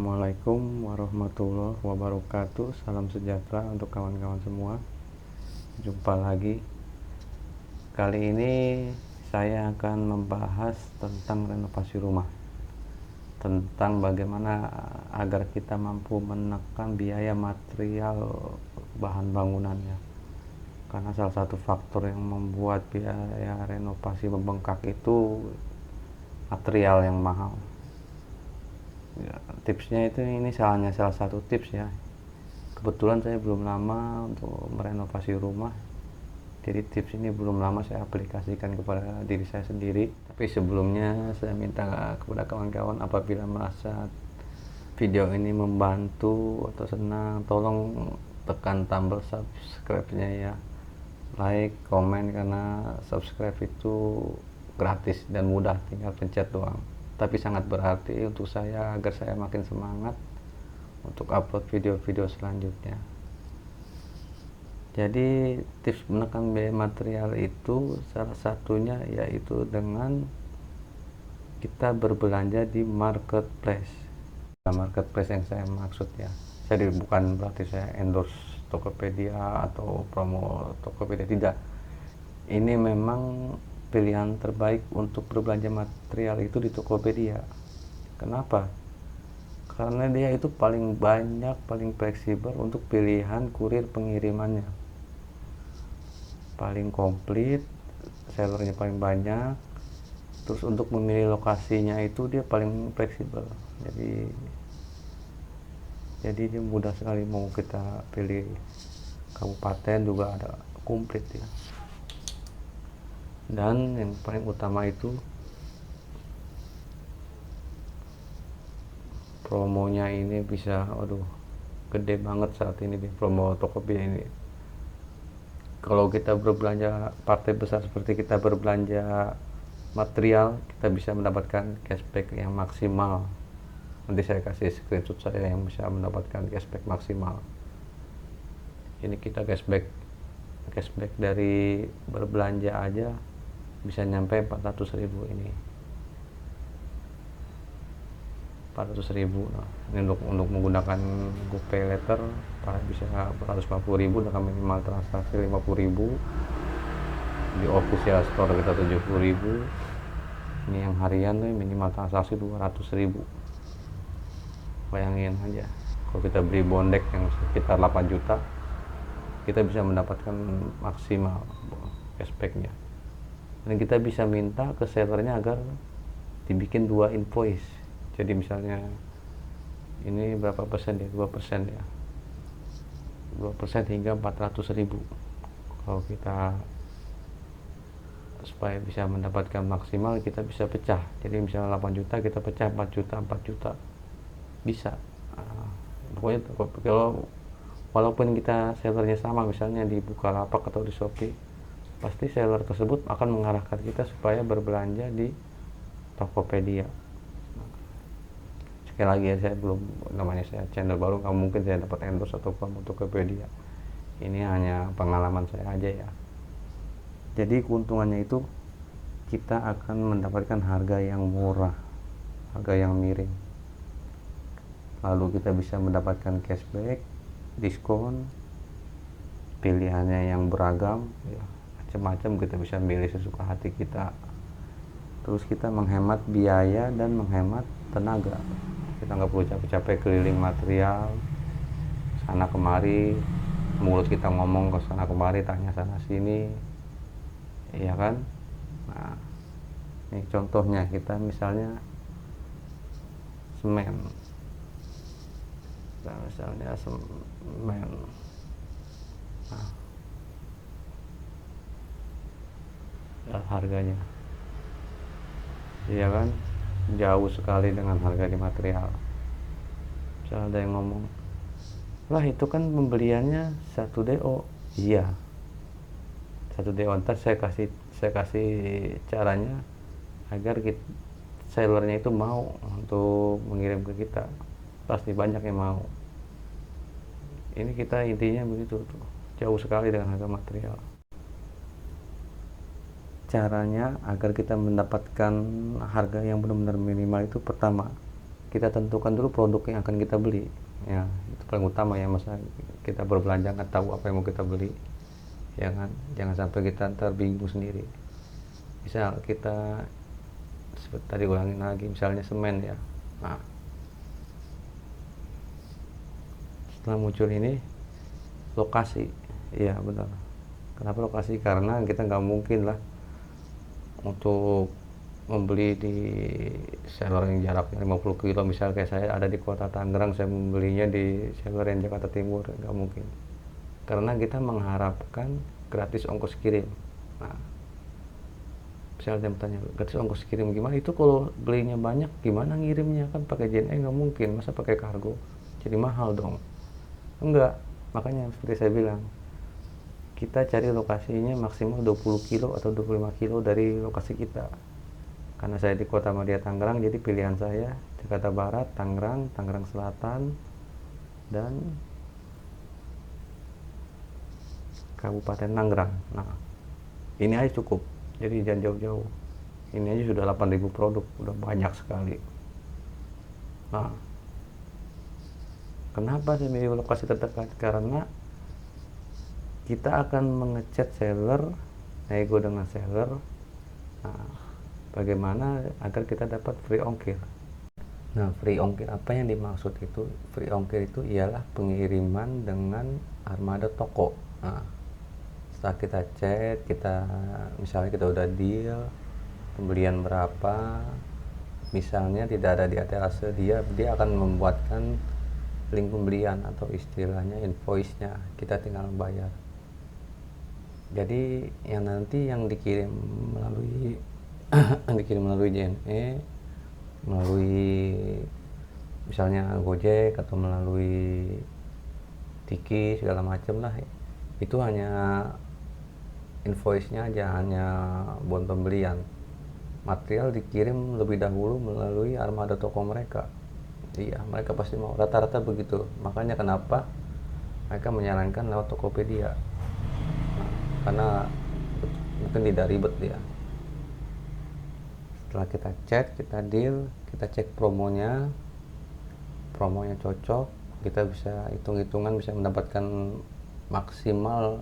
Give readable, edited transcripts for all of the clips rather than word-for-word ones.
Assalamualaikum warahmatullahi wabarakatuh. Salam sejahtera untuk kawan-kawan semua. Jumpa lagi. Kali ini saya akan membahas tentang renovasi rumah, tentang bagaimana agar kita mampu menekan biaya material bahan bangunannya. Karena salah satu faktor yang membuat biaya renovasi membengkak itu material yang mahal. Ya, tipsnya itu ini salah satu tips ya. Kebetulan saya belum lama untuk merenovasi rumah, jadi tips ini belum lama saya aplikasikan kepada diri saya sendiri. Tapi sebelumnya saya minta kepada kawan-kawan, apabila merasa video ini membantu atau senang, tolong tekan tombol subscribe-nya ya, like, komen, karena subscribe itu gratis dan mudah, tinggal pencet doang. Tapi sangat berarti untuk saya agar saya makin semangat untuk upload video-video selanjutnya. Jadi tips menekan biaya material itu salah satunya yaitu dengan kita berbelanja di marketplace. Marketplace yang saya maksud ya, jadi bukan berarti saya endorse Tokopedia atau promo Tokopedia, tidak. Ini memang pilihan terbaik untuk berbelanja material itu di Tokopedia. Kenapa? Karena dia itu paling banyak, paling fleksibel untuk pilihan kurir pengirimannya, paling komplit, sellernya paling banyak. Terus untuk memilih lokasinya itu dia paling fleksibel, jadi dia mudah sekali. Mau kita pilih kabupaten juga ada komplit ya. Dan yang paling utama itu promonya ini bisa, gede banget saat ini di promo Tokopedia ini. Kalau kita berbelanja partai besar seperti kita berbelanja material, kita bisa mendapatkan cashback yang maksimal. Nanti saya kasih screenshot saya yang bisa mendapatkan cashback maksimal. Ini kita cashback dari berbelanja aja bisa nyampe 400.000 ini. 400.000. Nah, ini untuk menggunakan GoPay Later bisa 450.000 dengan minimal transaksi 50.000. Di official store kita 70.000. Ini yang harian nih, minimal transaksi 200.000. Bayangin aja, kalau kita beli bondek yang sekitar 8 juta, kita bisa mendapatkan maksimal cashbacknya. Dan kita bisa minta ke sellernya agar dibikin 2 invoice. Jadi misalnya ini berapa persen ya, 2% ya, 2% hingga 400.000. Kalau kita supaya bisa mendapatkan maksimal, kita bisa pecah. Jadi misalnya 8 juta kita pecah 4 juta, 4 juta bisa. Pokoknya kalau walaupun kita sellernya sama, misalnya di Bukalapak atau di Shopee, pasti seller tersebut akan mengarahkan kita supaya berbelanja di Tokopedia. Sekali lagi ya, saya belum, namanya saya channel baru, nggak mungkin saya dapat endorse atau promo Tokopedia. Ini hanya pengalaman saya aja ya. Jadi keuntungannya itu kita akan mendapatkan harga yang murah, harga yang miring. Lalu kita bisa mendapatkan cashback, diskon, pilihannya yang beragam ya, macam-macam. Kita bisa milih sesuka hati kita. Terus kita menghemat biaya dan menghemat tenaga. Kita nggak perlu capek-capek keliling material sana kemari, mulut kita ngomong ke sana kemari, tanya sana sini, iya kan. Nah, ini contohnya, kita misalnya semen, nah, harganya, iya kan, jauh sekali dengan harga di material. Misalnya ada yang ngomong, lah itu kan pembeliannya 1 DO. Iya, 1 DO. Ntar saya kasih caranya agar sellernya itu mau untuk mengirim ke kita. Pasti banyak yang mau. Ini kita intinya begitu tuh, jauh sekali dengan harga material. Caranya agar kita mendapatkan harga yang benar-benar minimal itu, pertama, kita tentukan dulu produk yang akan kita beli ya, itu paling utama ya. Masa kita berbelanja nggak tahu apa yang mau kita beli ya kan, jangan sampai kita ntar bingung sendiri. Misal kita seperti tadi ulangin lagi, misalnya semen ya. Nah, setelah muncul ini lokasi, iya benar. Kenapa lokasi? Karena kita nggak mungkin lah untuk membeli di seller yang jaraknya 50 kilo, misal kayak saya ada di kota Tangerang, saya membelinya di seller yang Jakarta Timur, nggak mungkin. Karena kita mengharapkan gratis ongkos kirim. Nah, misalnya bertanya, gratis ongkos kirim gimana? Itu kalau belinya banyak gimana ngirimnya? Kan pakai JNE nggak mungkin, masa pakai kargo? Jadi mahal dong. Enggak, makanya seperti saya bilang, kita cari lokasinya maksimal 20 kilo atau 25 kilo dari lokasi kita. Karena saya di Kota Madia Tangerang, jadi pilihan saya Jakarta Barat, Tangerang, Tangerang Selatan, dan Kabupaten Tangerang. Nah, ini aja cukup, jadi jangan jauh-jauh. Ini aja sudah 8.000 produk, udah banyak sekali. Nah, kenapa saya milih lokasi terdekat? Karena kita akan mengechat seller, nego dengan seller. Nah, bagaimana agar kita dapat free ongkir. Nah, free ongkir apa yang dimaksud itu? Free ongkir itu ialah pengiriman dengan armada toko. Nah, setelah kita chat, misalnya kita udah deal pembelian berapa, misalnya tidak ada di etalase, dia akan membuatkan link pembelian atau istilahnya invoice-nya, kita tinggal bayar. Jadi yang nanti yang dikirim melalui JNE, melalui misalnya Gojek atau melalui Tiki segala macam lah, itu hanya invoice-nya aja, hanya bon pembelian. Material dikirim lebih dahulu melalui armada toko mereka. Iya, mereka pasti mau, rata-rata begitu. Makanya kenapa mereka menyarankan lewat Tokopedia. Nah, karena mungkin tidak ribet dia. Setelah kita chat, kita deal, kita cek promonya cocok, kita bisa hitung-hitungan, bisa mendapatkan maksimal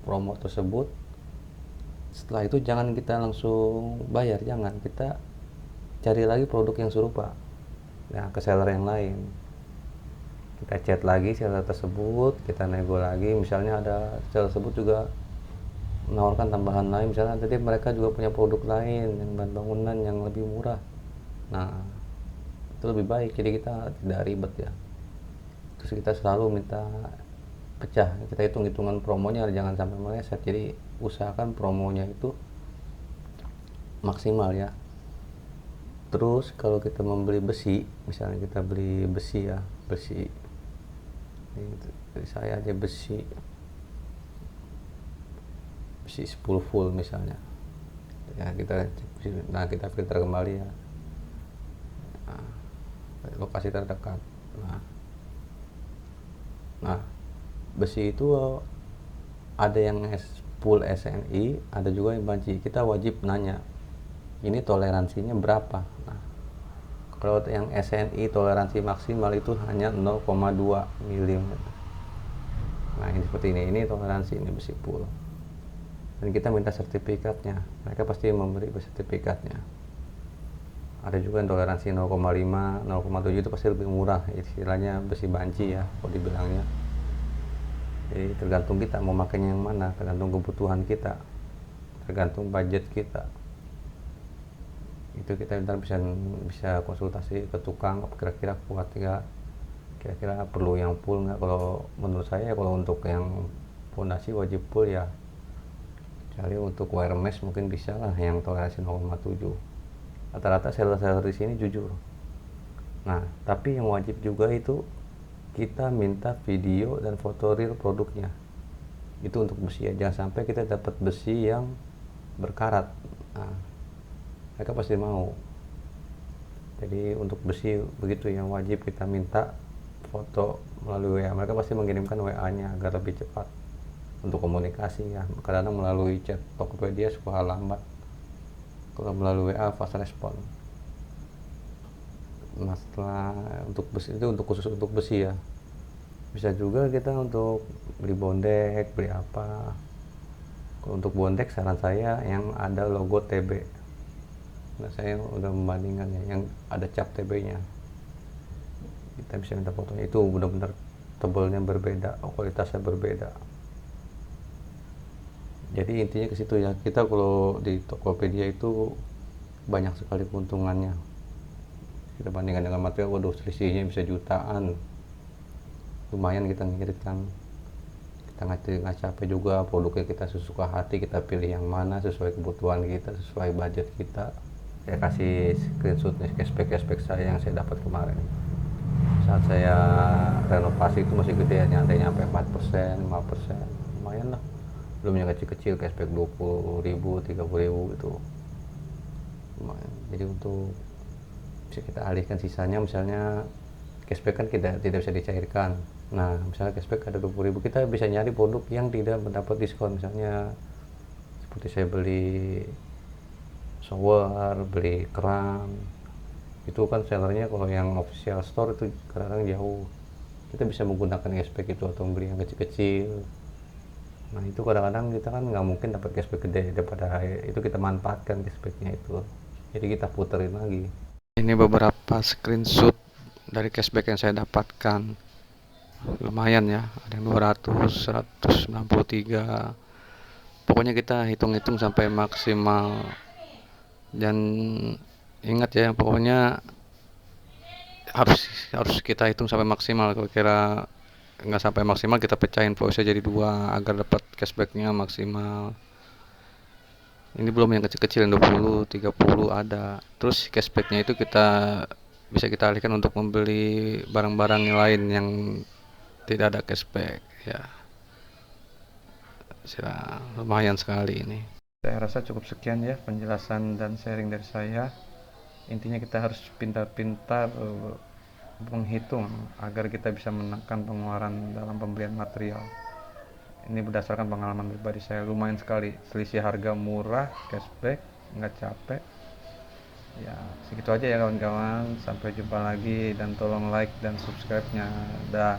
promo tersebut. Setelah itu jangan kita langsung bayar, jangan, kita cari lagi produk yang serupa ya ke seller yang lain. Kita chat lagi seller tersebut, kita nego lagi. Misalnya ada seller tersebut juga menawarkan tambahan lain, misalnya tadi mereka juga punya produk lain yang bahan bangunan yang lebih murah. Nah, itu lebih baik, jadi kita tidak ribet ya. Terus kita selalu minta pecah, kita hitung-hitungan promonya, jangan sampai meleset. Jadi usahakan promonya itu maksimal ya. Terus kalau kita membeli besi, misalnya kita beli besi ya, besi ini dari saya aja, besi 10 full misalnya ya, kita filter kembali ya. Nah, lokasi terdekat. Nah, besi itu ada yang full SNI, ada juga yang banci. Kita wajib nanya, ini toleransinya berapa? Nah, kalau yang SNI toleransi maksimal itu hanya 0,2 mm. Nah, ini seperti ini toleransi, ini besi full. Dan kita minta sertifikatnya, mereka pasti memberi sertifikatnya. Ada juga yang toleransi 0,5, 0,7, itu pasti lebih murah, istilahnya besi banci ya kalau dibilangnya. Jadi tergantung kita mau makainya yang mana, tergantung kebutuhan kita, tergantung budget kita. Itu kita ntar bisa konsultasi ke tukang, kira-kira kuat nggak, kira-kira perlu yang full nggak. Kalau menurut saya, kalau untuk yang fondasi wajib full ya. Kecuali untuk wire mesh mungkin bisa lah yang toleransi 0,7. Rata-rata seller-seller di sini jujur. Nah, tapi yang wajib juga itu kita minta video dan foto real produknya. Itu untuk besi ya, jangan sampai kita dapat besi yang berkarat. Nah, mereka pasti mau. Jadi untuk besi begitu, yang wajib kita minta foto melalui WA. Mereka pasti mengirimkan WA-nya agar lebih cepat untuk komunikasi ya. Kadang melalui chat Tokopedia suka lambat, kalau melalui WA fast respon. masalah untuk besi itu untuk khusus untuk besi ya. Bisa juga kita untuk beli bondek, beli apa. Kalau untuk bondek saran saya yang ada logo TB. Nah, saya udah membandingkannya yang ada cap TB-nya. Kita bisa minta fotonya, itu benar-benar tebalnya berbeda, kualitasnya berbeda. Jadi intinya ke situ ya, kita kalau di Tokopedia itu banyak sekali keuntungannya. Kita bandingkan dengan material, waduh selisihnya bisa jutaan. Lumayan kita ngirit kan. Kita nggak capek juga, produknya kita sesuka hati, kita pilih yang mana sesuai kebutuhan kita, sesuai budget kita. Saya kasih screenshotnya cashback saya yang saya dapat kemarin. Saat saya renovasi itu masih gede, nyantai nyampe 4%, 5%, lumayan lah. Belum yang kecil-kecil, cashback 20.000, 30.000 itu lumayan. Jadi untuk bisa kita alihkan sisanya, misalnya cashback kan tidak bisa dicairkan. Nah, misalnya cashback ada 20.000, kita bisa nyari produk yang tidak mendapat diskon. Misalnya seperti saya beli shower, beli keran, itu kan sellernya kalau yang official store itu kadang-kadang jauh. Kita bisa menggunakan cashback itu atau beli yang kecil-kecil. Nah, itu kadang-kadang kita kan nggak mungkin dapat cashback gede, daripada itu kita manfaatkan cashbacknya itu, jadi kita puterin lagi. Ini beberapa screenshot dari cashback yang saya dapatkan, lumayan ya, ada yang 200, 193. Pokoknya kita hitung-hitung sampai maksimal. Dan ingat ya, pokoknya harus kita hitung sampai maksimal. Kalau kira nggak sampai maksimal, kita pecahin voice jadi 2 agar dapat cashbacknya maksimal. Ini belum yang kecil-kecil, yang 20, 30 ada. Terus cashbacknya itu bisa kita alihkan untuk membeli barang-barang lain yang tidak ada cashback ya. Lumayan sekali ini. Saya rasa cukup sekian ya penjelasan dan sharing dari saya. Intinya kita harus pintar-pintar menghitung agar kita bisa menekan pengeluaran dalam pembelian material. Ini berdasarkan pengalaman pribadi saya, lumayan sekali selisih harga, murah, cashback, nggak capek ya. Segitu aja ya kawan-kawan, sampai jumpa lagi dan tolong like dan subscribe nya. Dah.